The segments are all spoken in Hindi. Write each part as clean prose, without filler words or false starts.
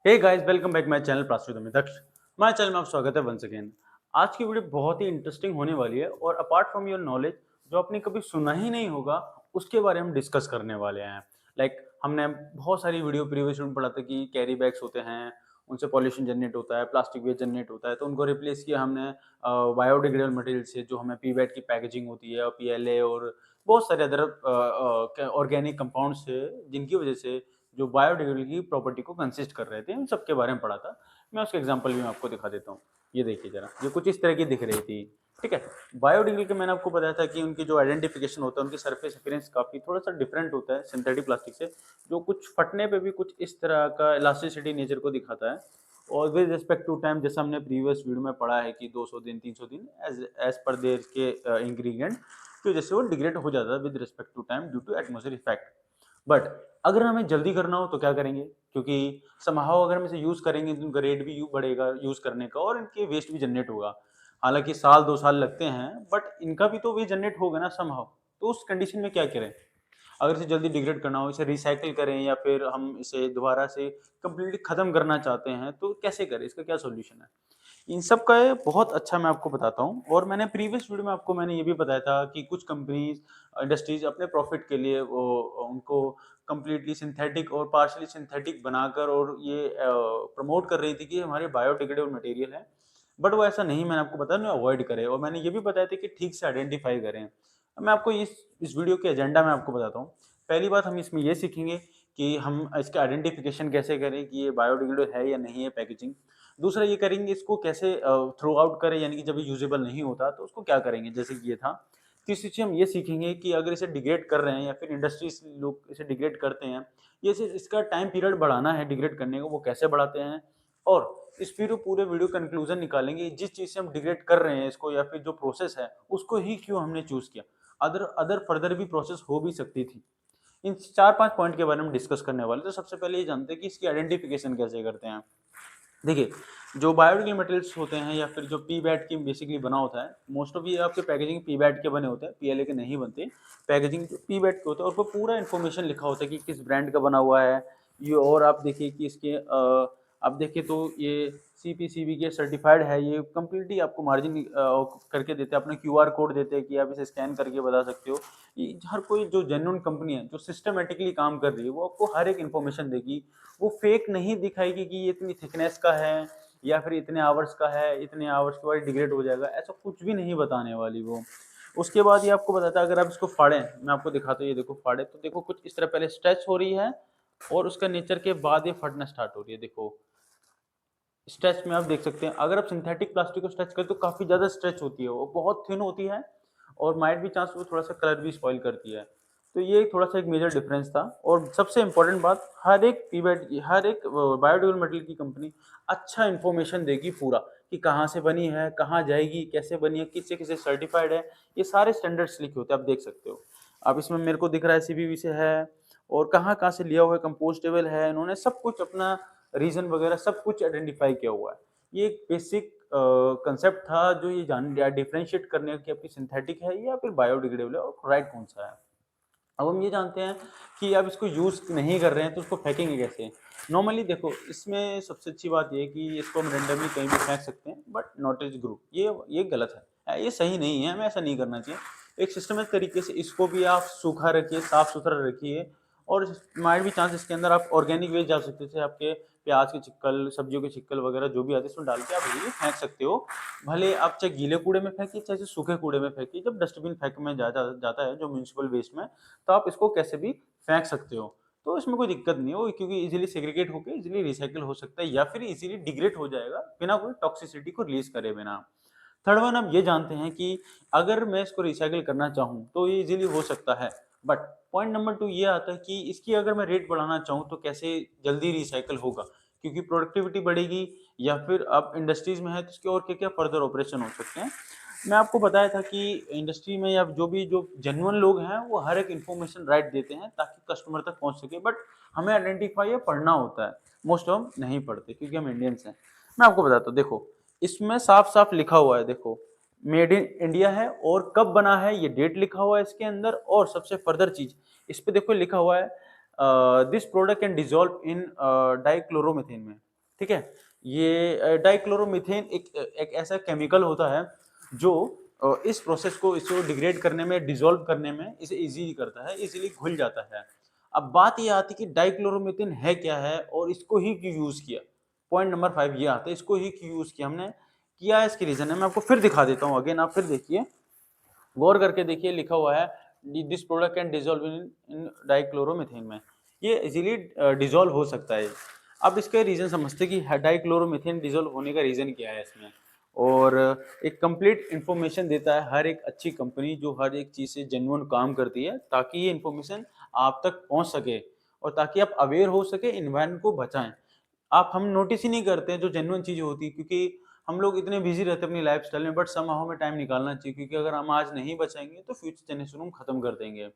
Hey guys, welcome back my channel plastic में दक्ष। हमारे चैनल में आप स्वागत है वंस अगेन। आज की वीडियो बहुत ही इंटरेस्टिंग होने वाली है और अपार्ट फ्रॉम योर नॉलेज जो आपने कभी सुना ही नहीं होगा उसके बारे में हम डिस्कस करने वाले हैं। हमने बहुत सारी वीडियो प्रीवियस में पढ़ा था कि कैरी बैग्स होते हैं, उनसे पॉल्यूशन जनरेट होता है, प्लास्टिक वेस्ट जनरेट होता है, तो उनको रिप्लेस किया हमने बायोडिग्रेडेबल मटेरियल से जो हमें पीबैट की पैकेजिंग होती है और पीएलए और बहुत सारे अदर ऑर्गेनिक कंपाउंड से जिनकी वजह से जो बायोडिग्रेडेबल की प्रॉपर्टी को कंसिस्ट कर रहे थे, इन सबके बारे में पढ़ा था। मैं उसका एग्जांपल भी मैं आपको दिखा देता हूँ। ये देखिए ज़रा, ये कुछ इस तरह की दिख रही थी, ठीक है? बायोडिग्रेडेबल के मैंने आपको बताया था कि उनकी जो आइडेंटिफिकेशन होता है, उनकी सरफेस अपीयरेंस काफ़ी थोड़ा-सा डिफरेंट होता है सिंथेटिक प्लास्टिक से, जो कुछ फटने पे भी कुछ इस तरह का इलास्टिसिटी नेचर को दिखाता है। और विद रिस्पेक्ट टू टाइम, जैसा हमने प्रीवियस वीडियो में पढ़ा है कि 200 दिन, 300 दिन एज़ पर देयर के इंग्रीडिएंट की वजह से वो डिग्रेड हो जाता है with respect to time due to atmosphere effect. But अगर हमें जल्दी करना हो तो क्या करेंगे? क्योंकि समहाउ अगर हम इसे यूज़ करेंगे तो इनका रेट भी बढ़ेगा यूज़ करने का और इनके वेस्ट भी जनरेट होगा। हालाँकि साल 2 साल लगते हैं, बट इनका भी तो वेस्ट जनरेट होगा ना समहाउ। तो उस कंडीशन में क्या करें? अगर इसे जल्दी डिग्रेड करना हो, इसे रिसाइकिल करें या फिर हम इसे दोबारा से कंप्लीटली खत्म करना चाहते हैं, तो कैसे करें? इसका क्या सॉल्यूशन है? इन सब का ये बहुत अच्छा मैं आपको बताता हूँ और मैंने प्रीवियस वीडियो में आपको मैंने ये भी बताया था कि कुछ कंपनीज इंडस्ट्रीज अपने प्रॉफिट के लिए वो उनको कंप्लीटली सिंथेटिक और पार्शियली सिंथेटिक बनाकर और ये प्रमोट कर रही थी कि हमारे बायोडिग्रेडेबल मटेरियल है। बट वो ऐसा नहीं, मैंने आपको बताया ना, अवॉइड करें और मैंने ये भी बताया था कि ठीक से आइडेंटिफाई करें। अब मैं आपको इस वीडियो के एजेंडा में आपको बताता हूँ। पहली बात हम इसमें ये सीखेंगे कि हम इसका आइडेंटिफिकेशन कैसे करें कि ये बायोडिग्रेडेबल है या नहीं है पैकेजिंग। दूसरा ये करेंगे इसको कैसे थ्रो आउट करें, यानी कि जब ये यूजेबल नहीं होता तो उसको क्या करेंगे, जैसे कि ये था। तीसरी चीज़ हम ये सीखेंगे कि अगर इसे डिग्रेड कर रहे हैं या फिर इंडस्ट्रीज लोग इसे डिग्रेड करते हैं, ये इसका टाइम पीरियड बढ़ाना है डिग्रेड करने का, वो कैसे बढ़ाते हैं। और इस फिर पूरे वीडियो कंक्लूजन निकालेंगे जिस चीज़ से हम डिग्रेड कर रहे हैं इसको या फिर जो प्रोसेस है उसको ही क्यों हमने चूज़ किया। अदर अदर फर्दर भी प्रोसेस हो भी सकती थी। इन 4-5 पॉइंट के बारे में डिस्कस करने वाले। तो सबसे पहले ये जानते हैं कि इसकी आइडेंटिफिकेशन कैसे करते हैं। देखिए, जो बायोडिग्रेडेबल मटेरियल्स होते हैं या फिर जो पी-बैट की बेसिकली बना होता है, मोस्ट ऑफ ये आपके पैकेजिंग पी-बैट के बने होते हैं, पीएलए के नहीं बनते। पैकेजिंग जो पी-बैट के होते हैं, और उसपे पूरा इन्फॉर्मेशन लिखा होता है कि किस ब्रांड का बना हुआ है। ये और आप देखिए कि इसके आप देखिए तो ये सीपीसीबी के सर्टिफाइड है, ये कंप्लीटली आपको मार्जिन करके देते हैं, अपना क्यूआर कोड देते हैं कि आप इसे स्कैन करके बता सकते हो। ये हर कोई जो जेन्युइन कंपनी है, जो सिस्टमैटिकली काम कर रही है, वो आपको हर एक इन्फॉर्मेशन देगी। वो फेक नहीं दिखाएगी कि ये इतनी थिकनेस का है या फिर इतने आवर्स का है, इतने आवर्स के बाद डिग्रेड हो जाएगा, ऐसा कुछ भी नहीं बताने वाली वो। उसके बाद ये आपको बताता है अगर आप इसको फाड़ें, मैं आपको दिखाता हूँ, ये देखो फाड़े तो देखो कुछ इस तरह पहले स्ट्रेच हो रही है और उसका नेचर के बाद ये फटना स्टार्ट हो रही है। देखो स्ट्रेच में आप देख सकते हैं, अगर आप सिंथेटिक प्लास्टिक को स्ट्रेच करें तो काफ़ी ज़्यादा स्ट्रेच होती है, वो बहुत थिन होती है और माइट भी चांस वो थोड़ा-सा कलर भी स्पॉइल करती है। तो ये थोड़ा-सा एक मेजर डिफरेंस था। और सबसे इम्पोर्टेंट बात, हर एक पीबैट हर एक बायोडिग्रेडेबल मटेरियल की कंपनी अच्छा इन्फॉर्मेशन देगी पूरा, कि कहाँ से बनी है, कहाँ जाएगी, कैसे बनी है, किससे-किससे सर्टिफाइड है, ये सारे स्टैंडर्ड्स लिखे होते हैं, आप देख सकते हो। अब इसमें मेरे को दिख रहा है सीवीवी से है और कहाँ-कहाँ से लिया हुआ है, कंपोस्टेबल है, इन्होंने सब कुछ अपना रीज़न वगैरह सब कुछ आइडेंटिफ़ाई किया हुआ है। ये एक बेसिक कांसेप्ट था जो ये जान डिफरेंशिएट करने की आपकी सिंथेटिक है या फिर बायोडिग्रेडेबल है और राइट कौन-सा है। अब हम ये जानते हैं कि अब इसको यूज़ नहीं कर रहे हैं तो उसको फेंकेंगे कैसे? नॉर्मली देखो, इसमें सबसे अच्छी बात ये है कि इसको हम रैंडमली कहीं भी फेंक सकते हैं, बट नॉट एज़ ग्रुप, ये गलत है। ये सही नहीं है, हमें ऐसा नहीं करना चाहिए। एक सिस्टमैटिक तरीके से इसको भी आप सूखा रखिए, साफ-सुथरा रखिए और माइट भी चांस इसके अंदर आप ऑर्गेनिक वेस्ट डाल सकते हैं, जैसे आपके प्याज के छिक्कल, सब्जियों के छिक्कल वगैरह जो भी आते हैं, इसमें डाल के आप इज़िली फेंक सकते हो। भले आप चाहे गीले कूड़े में फेंकिए, चाहे सूखे कूड़े में फेंकिए, जब डस्टबिन फेंक में जाता है जो म्युनिसिपल वेस्ट में, तो आप इसको कैसे भी फेंक सकते हो। तो इसमें कोई दिक्कत नहीं है, वो क्योंकि इज़िली सेग्रीगेट होके इज़िली रिसाइकिल हो सकता है या फिर इज़िली डिग्रेड हो जाएगा, बिना कोई टॉक्सिसिटी को रिलीज़ करे बिना। थर्ड वन, हम ये जानते हैं कि अगर मैं इसको रिसाइकिल करना चाहूँ, तो ये इज़िली हो सकता है। बट पॉइंट नंबर 2 ये आता है कि इसकी अगर मैं रेट बढ़ाना चाहूँ, तो कैसे जल्दी रिसाइकिल होगा? क्योंकि प्रोडक्टिविटी बढ़ेगी या फिर आप इंडस्ट्रीज़ में हैं, तो इसके और क्या-क्या फर्दर ऑपरेशन हो सकते हैं। मैं आपको बताया था कि इंडस्ट्री में या जो जेन्युइन लोग हैं, वो हर एक इन्फॉर्मेशन राइट देते हैं ताकि कस्टमर तक पहुँच सके। बट हमें आइडेंटिफाई या पढ़ना होता है। मोस्ट ऑफ हम नहीं पढ़ते क्योंकि हम इंडियंस हैं। मैं आपको बताता हूँ, देखो इसमें साफ-साफ लिखा हुआ है, देखो मेड इन इंडिया है और कब बना है ये डेट लिखा हुआ है इसके अंदर। और सबसे फर्दर चीज़, इस पे देखो लिखा हुआ है this product can dissolve in dichloromethane में। ठीक है। ये डाइक्लोरोमीथेन एक ऐसा केमिकल होता है जो इस प्रोसेस को इसको डिग्रेड करने में, डिसॉल्व करने में इसे ईज़ी करता है, इज़िली घुल जाता है। अब बात ये आती है कि डाइक्लोरोमीथेन है क्या है और इसको ही क्यों यूज़ किया? पॉइंट नंबर 5 ये आता है, इसको ही क्यों यूज़ किया हमने? किया है इसकी रीज़न है, मैं आपको फिर दिखा देता हूँ अगेन, आप फिर देखिए, गौर करके देखिए, लिखा हुआ है this product can dissolve in in dichloromethane में। ये इजीली डिसॉल्व हो सकता है। अब इसका रीजन समझते हैं कि डाइक्लोरोमीथेन डिसॉल्व होने का रीजन क्या है इसमें, और एक कंप्लीट इन्फॉर्मेशन देता है हर एक अच्छी कंपनी जो हर एक चीज़ से जेन्युइन काम करती है, ताकि ये इन्फॉर्मेशन आप तक पहुंच सके और ताकि आप अवेयर हो सके, इन्वायरमेंट को बचाएं। आप हम नोटिस ही नहीं करते हैं जो जेन्युइन चीज़ें होती है, क्योंकि हम लोग इतने बिजी रहते हैं अपनी लाइफस्टाइल में, बट समहाउ हमें टाइम निकालना चाहिए, क्योंकि अगर हम आज नहीं बचाएंगे तो फ्यूचर जनरेशन को हम खत्म कर देंगे।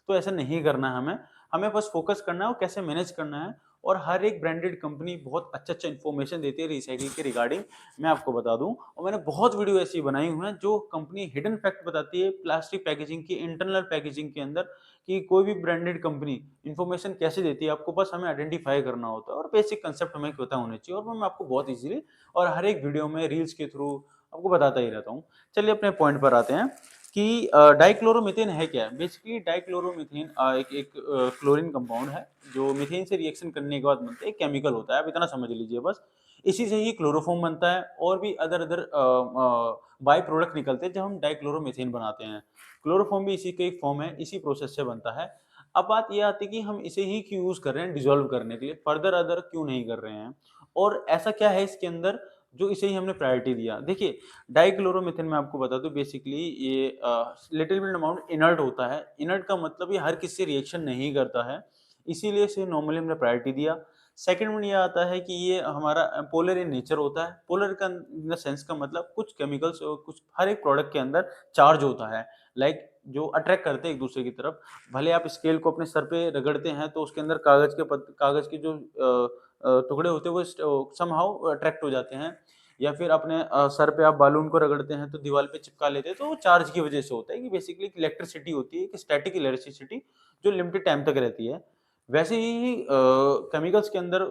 तो ऐसा नहीं करना है हमें, हमें बस फोकस करना है और कैसे मैनेज करना है। और हर एक ब्रांडेड कंपनी बहुत अच्छा अच्छा इन्फॉर्मेशन देती है रिसाइकिल के रिगार्डिंग, मैं आपको बता दूं। और मैंने बहुत वीडियो ऐसी बनाई हुई हैं जो कंपनी हिडन फैक्ट बताती है प्लास्टिक पैकेजिंग की, इंटरनल पैकेजिंग के अंदर, कि कोई भी ब्रांडेड कंपनी इन्फॉर्मेशन कैसे देती है आपको, बस हमें आइडेंटिफाई करना होता है और बेसिक कंसेप्ट हमें पता होने चाहिए, और मैं आपको बहुत इजीली और हर एक वीडियो में रील्स के थ्रू आपको बताता ही रहता हूँ। चलिए अपने पॉइंट पर आते हैं कि डाइक्लोरोमीथेन है क्या। बेसिकली डाइक्लोरोमीथेन एक एक क्लोरीन कंपाउंड है जो मीथेन से रिएक्शन करने के बाद बनता है, एक केमिकल होता है, आप इतना समझ लीजिए बस। इसी से ही क्लोरोफॉर्म बनता है और भी अदर अदर बाई प्रोडक्ट निकलते हैं जब हम डाइक्लोरोमीथेन बनाते हैं। क्लोरोफॉर्म भी इसी का एक फॉर्म है, इसी प्रोसेस से बनता है। अब बात यह आती है कि हम इसे ही क्यों यूज कर रहे हैं डिसॉल्व करने के लिए, फर्दर अदर क्यों नहीं कर रहे हैं, और ऐसा क्या है इसके अंदर जो इसे ही हमने प्रायोरिटी दिया। देखिए, डाइक्लोरोमीथेन मैं आपको बता दूं, बेसिकली ये लिटिल बिट अमाउंट इनर्ट होता है। इनर्ट का मतलब ये हर किसी से रिएक्शन नहीं करता है, इसीलिए इसे नॉर्मली हमने प्रायोरिटी दिया। सेकंड में ये आता है कि ये हमारा पोलर इन नेचर होता है। पोलर का इन द सेंस का मतलब कुछ केमिकल्स और कुछ हर एक प्रोडक्ट के अंदर चार्ज होता है, लाइक जो अट्रैक्ट करते हैं एक दूसरे की तरफ। भले आप स्केल को अपने सर पे रगड़ते हैं तो उसके अंदर कागज के जो टुकड़े होते हैं वो समहाउ अट्रैक्ट हो जाते हैं, या फिर अपने सर पे आप बालून को रगड़ते हैं तो दीवार पे चिपका लेते हैं, तो वो चार्ज की वजह से होता है कि बेसिकली इलेक्ट्रिसिटी होती है, कि स्टैटिक इलेक्ट्रिसिटी जो लिमिटेड टाइम तक रहती है। वैसे ही केमिकल्स के अंदर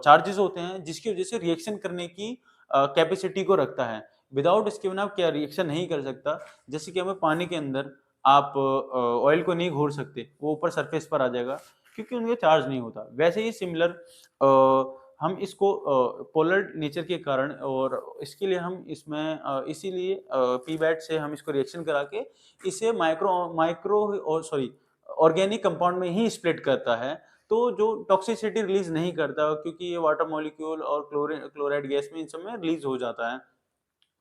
चार्जेस होते हैं जिसकी वजह से रिएक्शन करने की कैपेसिटी को रखता है। विदाउट इसके बिना आप क्या रिएक्शन नहीं कर सकता। जैसे कि हमें पानी के अंदर आप ऑयल को नहीं घोर सकते, वो ऊपर सरफेस पर आ जाएगा क्योंकि उनका चार्ज नहीं होता। वैसे ही सिमिलर हम इसको पोलर नेचर के कारण, और इसके लिए हम इसमें इसीलिए पीबैट से हम इसको रिएक्शन करा के इसे माइक्रो माइक्रो और सॉरी ऑर्गेनिक कंपाउंड में ही स्प्लिट करता है, तो जो टॉक्सिसिटी रिलीज नहीं करता, क्योंकि ये वाटर मॉलिक्यूल और क्लोराइड गैस में इन सब में रिलीज हो जाता है,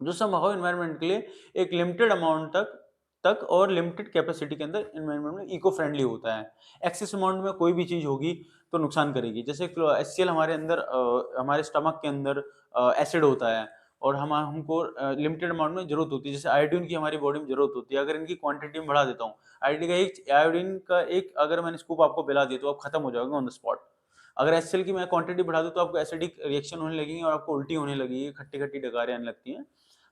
जो समहाउ एनवायरनमेंट के लिए एक लिमिटेड अमाउंट तक तक और लिमिटेड कैपेसिटी के अंदर एनवायरनमेंट में इको फ्रेंडली होता है। एक्सेस अमाउंट में कोई भी चीज होगी तो नुकसान करेगी। जैसे HCl हमारे अंदर हमारे स्टमक के अंदर एसिड होता है, और हम हमको लिमिटेड अमाउंट में जरूरत होती है। जैसे आयोडीन की हमारी बॉडी में जरूरत होती है, अगर इनकी क्वांटिटी में बढ़ा देता हूँ, आयोडीन का एक अगर मैंने स्कूप आपको पिला दिया तो आप खत्म हो जाओगे ऑन द स्पॉट। अगर HCl की मैं क्वांटिटी बढ़ा दूं तो आपको एसिडिक रिएक्शन होने लगेगी और आपको उल्टी होने लगेगी, खट्टी खट्टी डकारें आने लगती हैं।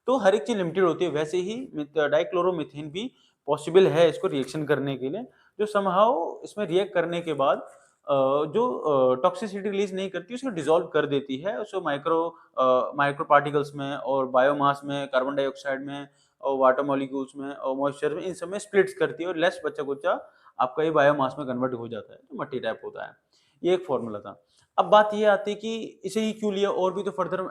तो हर एक चीज लिमिटेड होती है। वैसे ही डाइक्लोरोमीथेन भी पॉसिबल है इसको रिएक्शन करने के लिए, जो समहाउ इसमें रिएक्ट करने के बाद जो टॉक्सिसिटी रिलीज नहीं करती उसको डिसॉल्व कर देती है, उसको माइक्रो पार्टिकल्स में और बायोमास में, कार्बन डाइऑक्साइड में और वाटर मॉलिक्यूल्स में और मॉइस्चर में, इन सब में स्प्लिट्स करती है और लेस बच्चा कुच्चा आपका ये बायोमास में कन्वर्ट हो जाता है, तो मट्टी टाइप होता है। ये एक फॉर्मूला था। अब बात ये आती है कि इसे ही क्यों लिया, और भी तो फर्दर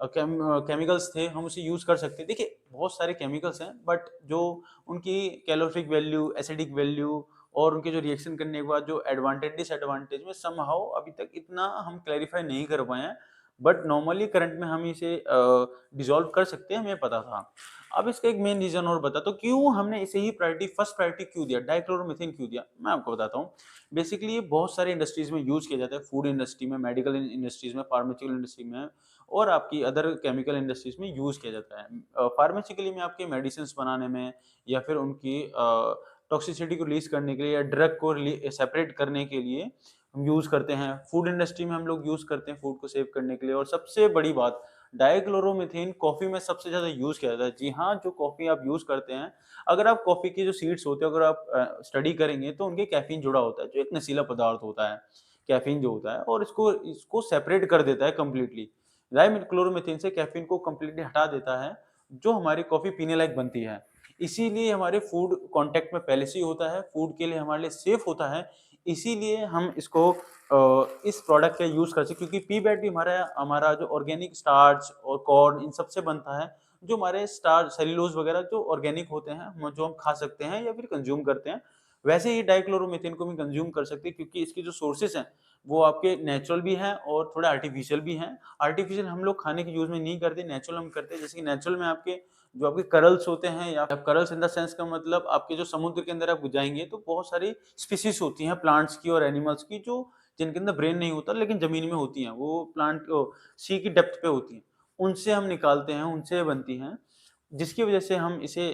केमिकल्स थे, हम उसे यूज कर सकते हैं। देखिए, बहुत सारे केमिकल्स हैं, बट जो उनकी कैलोरिफिक वैल्यू, एसिडिक वैल्यू और उनके जो रिएक्शन करने के बाद जो एडवांटेज डिसएडवांटेज में समहाउ अभी तक इतना हम क्लैरिफाई नहीं कर पाए हैं, बट नॉर्मली करंट में हम इसे डिसॉल्व कर सकते हैं, हमें पता था। अब इसका एक मेन रीजन और बता, तो क्यों हमने इसे ही प्रायोरिटी, फर्स्ट प्रायोरिटी क्यों दिया, डाइक्लोरोमीथेन क्यों दिया, मैं आपको बताता हूँ। बेसिकली ये बहुत सारे इंडस्ट्रीज में यूज किया जाता है, फूड इंडस्ट्री में, मेडिकल इंडस्ट्रीज में, फार्मास्यूटिकल इंडस्ट्री में और आपकी अदर केमिकल इंडस्ट्रीज में यूज किया जाता है। फार्मास्यूटिकली में आपके मेडिसिन बनाने में, या फिर उनकी टॉक्सिसिटी को रिलीज करने के लिए, या ड्रग को सेपरेट करने के लिए हम यूज करते हैं। फूड इंडस्ट्री में हम लोग यूज करते हैं फूड को सेव करने के लिए। और सबसे बड़ी बात, डाइक्लोरोमीथेन कॉफी में सबसे ज्यादा यूज किया जाता है। जी हाँ, जो कॉफी आप यूज करते हैं, अगर आप कॉफी की जो सीड्स होते हैं, अगर आप स्टडी करेंगे तो उनके कैफीन जुड़ा होता है, जो एक नशीला पदार्थ होता है। कैफीन जो होता है, और इसको सेपरेट कर देता है कंप्लीटली। डाइक्लोरोमीथेन से कैफीन को कंप्लीटली हटा देता है, जो हमारी कॉफी पीने लायक बनती है। इसीलिए हमारे फूड कांटेक्ट में पहले से ही होता है, फूड के लिए हमारे लिए सेफ होता है। इसीलिए हम इसको इस प्रोडक्ट का यूज कर सकते, क्योंकि पी बैट भी हमारा हमारा जो ऑर्गेनिक स्टार्च और कॉर्न इन सब से बनता है, जो हमारे स्टार्च सेल्यूलोज वगैरह जो ऑर्गेनिक होते हैं, जो हम खा सकते हैं या फिर कंज्यूम करते हैं। वैसे ही डाइक्लोरोमीथेन को भी कंज्यूम कर सकते हैं, क्योंकि इसकी जो सोर्सेस हैं वो आपके नेचुरल भी हैं और थोड़े आर्टिफिशियल भी हैं। आर्टिफिशियल हम लोग खाने के यूज में नहीं करते, नेचुरल हम करते हैं। जैसे कि नेचुरल में आपके करल्स होते हैं, या करल्स इन द सेंस का मतलब आपके जो समुद्र के अंदर आप जाएंगे तो बहुत सारी स्पीसीज होती हैं प्लांट्स की और एनिमल्स की, जो जिनके अंदर ब्रेन नहीं होता लेकिन जमीन में होती हैं, वो प्लांट सी की डेप्थ पे होती हैं, उनसे हम निकालते हैं, उनसे बनती हैं, जिसकी वजह से हम इसे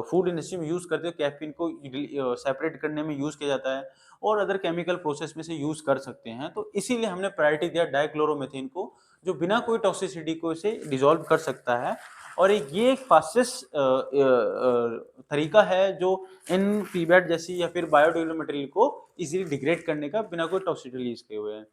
फूड इंडस्ट्री में यूज करते हैं। कैफीन को सेपरेट करने में यूज किया जाता है और अदर केमिकल प्रोसेस में से यूज कर सकते हैं। तो इसीलिए हमने प्रायोरिटी दिया डाइक्लोरोमीथेन को, जो बिना कोई टॉक्सिसिटी को इसे डिसॉल्व कर सकता है। और ये एक फास्टेस्ट तरीका है जो इन पीबैट जैसी या फिर बायोडिग्रेडेबल मटेरियल को इजीली डिग्रेड करने का, बिना कोई टॉक्सिसिटी रिलीज किए हुए हैं।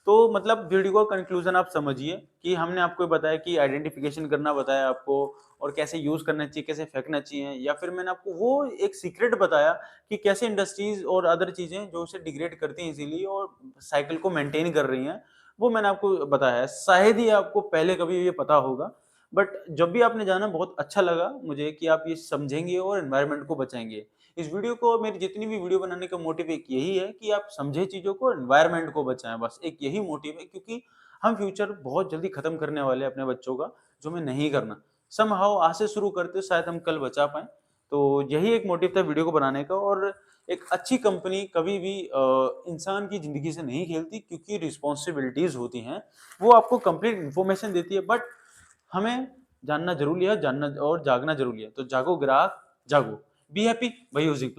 तो मतलब वीडियो का कंक्लूजन आप समझिए कि हमने आपको बताया कि आइडेंटिफिकेशन करना बताया आपको, और कैसे यूज करना चाहिए, कैसे फेंकना चाहिए, या फिर मैंने आपको वो एक सीक्रेट बताया कि कैसे इंडस्ट्रीज और अदर चीजें जो इसे डिग्रेड करती हैं इजीली और साइकिल को मेंटेन कर रही हैं, वो मैंने आपको बताया है। शायद ही आपको पहले कभी ये पता होगा, बट जब भी आपने जाना बहुत अच्छा लगा मुझे कि आप ये समझेंगे और एनवायरनमेंट को बचाएंगे। इस वीडियो को, मेरी जितनी भी वीडियो बनाने का मोटिव एक यही है कि आप समझे चीजों को, एनवायरनमेंट को बचाएं, बस एक यही मोटिव है। क्योंकि हम फ्यूचर बहुत जल्दी खत्म करने वाले हैं अपने बच्चों का, जो हमें नहीं करना। समहाउ आज से शुरू करते शायद हम कल बचा पाए। तो यही एक मोटिव था वीडियो को बनाने का। और एक अच्छी कंपनी कभी भी इंसान की जिंदगी से नहीं खेलती, क्योंकि रिस्पॉन्सिबिलिटीज होती हैं, वो आपको कंप्लीट इन्फॉर्मेशन देती है, बट हमें जानना जरूरी है, जानना और जागना जरूरी है। तो जागो ग्राहक, जागो। Be happy by using plastic.